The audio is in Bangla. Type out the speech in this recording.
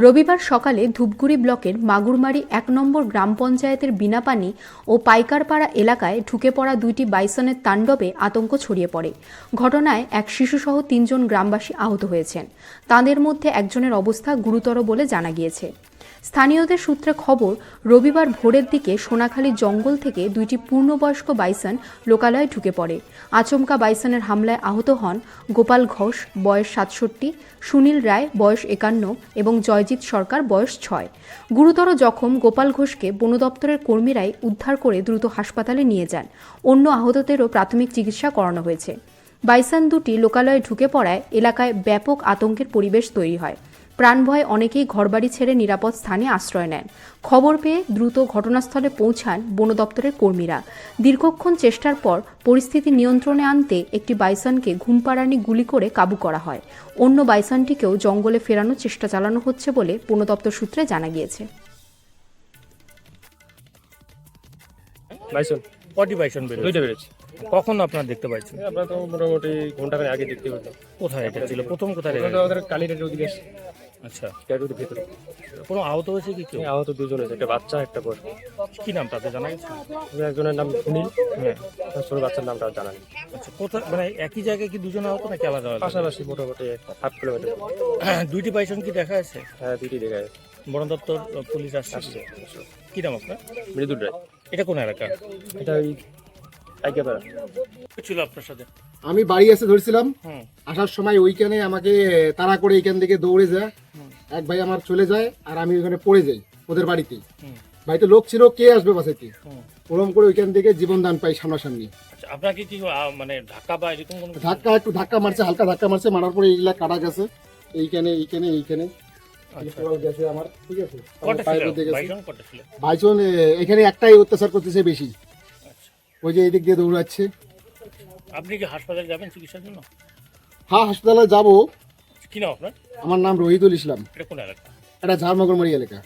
রবিবার সকালে ধূপগুড়ি ব্লকের মাগুরমারি ১ নম্বর গ্রাম পঞ্চায়েতের বিনাপানি ও পাইকারপাড়া এলাকায় ঢুকে পড়া দুইটি বাইসনের তাণ্ডবে আতঙ্ক ছড়িয়ে পড়ে। ঘটনায় এক শিশুসহ ৩ জন গ্রামবাসী আহত হয়েছেন। তাঁদের মধ্যে একজনের অবস্থা গুরুতর বলে জানা গিয়েছে। স্থানীয়দের সূত্রে খবর, রবিবার ভোরের দিকে সোনাখালী জঙ্গল থেকে দুইটি পূর্ণবয়স্ক বাইসন লোকালয়ে ঢুকে পড়ে। আচমকা বাইসনের হামলায় আহত হন গোপাল ঘোষ বয়স ৬৭, সুনীল রায় বয়স ৫১ এবং জয়জিৎ সরকার বয়স ৬। গুরুতর জখম গোপাল ঘোষকে বন দপ্তরের কর্মীরাই উদ্ধার করে দ্রুত হাসপাতালে নিয়ে যান। অন্য আহতদেরও প্রাথমিক চিকিৎসা করানো হয়েছে। বাইসন দুটি লোকালয়ে ঢুকে পড়ায় এলাকায় ব্যাপক আতঙ্কের পরিবেশ তৈরি হয়। প্রাণভয়ে অনেকেই ঘরবাড়ি ছেড়ে নিরাপদ স্থানে আশ্রয় নেন। খবর পেয়ে দ্রুত ঘটনাস্থলে পৌঁছান বন দপ্তরের কর্মীরা। দীর্ঘক্ষণ চেষ্টার পর পরিস্থিতি নিয়ন্ত্রণে আনতে একটি বাইসনকে ঘুমপাড়ানি গুলি করে কাবু করা হয়। অন্য বাইসনটিকেও জঙ্গলে ফেরানোর চেষ্টা চালানো হচ্ছে বলে বন দপ্তর সূত্রে জানা গিয়েছে। বাইসন কটি বাইসন বেরোচ্ছে? দুইটা বেরোচ্ছে। কখন আপনারা দেখতে পাচ্ছেন? আমরা তো মোটামুটি ঘন্টাখানেক আগে দেখতে পেলাম। কোথায় এটা ছিল? প্রথম কোথায় ওটা দেখা? ওদের কালীটার ওদিকে আচ্ছা, ক্যাটের ভেতরে কোনো আহত হয়েছে কি কেউ? আহত দুজন আছে, একটা বাচ্চা একটা বড়। কি নাম তাদের জানা গেছে? একজনের নাম সুনীল, হ্যাঁ, ছোট বাচ্চার নামটা জানা নেই। আচ্ছা, কোথায় মানে একই জায়গায় কি দুজন আহত নাকি আলাদা আলাদা? পাশাপাশি মোটামুটি 8 কিলোমিটার। দুইটি বাইসন কি দেখা যাচ্ছে? হ্যাঁ, দুইটি দেখা যাচ্ছে। বন দপ্তর পুলিশ আসছে। আসছে। কি নাম আপনার? মৃদুল রায়। এটা কোন এলাকা এটা ওই আইকাপাড়া। ছিল আপনার সাথে? আমি বাড়ি এসে ধরছিলাম, হুম, আসার সময় ওইখানে আমাকে তাড়া করে এইখান থেকে দৌড়ে যায় এক ভাই, আমার চলে যায় আর আমি ওইখানে পড়ে যাই ওদের বাড়িতে। হুম, বাড়িতে লোক ছিল, কে আসবে বাসাইতে, হুম। ওরম করে ওইখান থেকে জীবন দান পাই সামনাসামনি। আচ্ছা, আপনাকে কি মানে ধাক্কা বা এরকম কোনো কিছু? একটু ধাক্কা মারছে, হালকা ধাক্কা মারছে, মারার পরে এইগুলা কাটা গেছে এইখানে এইখানে এইখানে আচ্ছা। গেছে আমার, ঠিক আছে। কটা পায়ের ছিল মধ্যে গেছে। বাইসন? কটা ছিল? ভাইজন এখানে একটাই অত্যাচার করতেছে বেশি, আচ্ছা, ওই যে এইদিক দিয়ে দৌড়াচ্ছে। আপনি কি হাসপাতালে যাবেন চিকিৎসার জন্য? হ্যাঁ, হাসপাতালে যাবো। কি নাম আপনার? আমার নাম রহিদুল ইসলাম, এটা কোন এলাকা? এটা ঝাড়মাগরমারি এলাকা।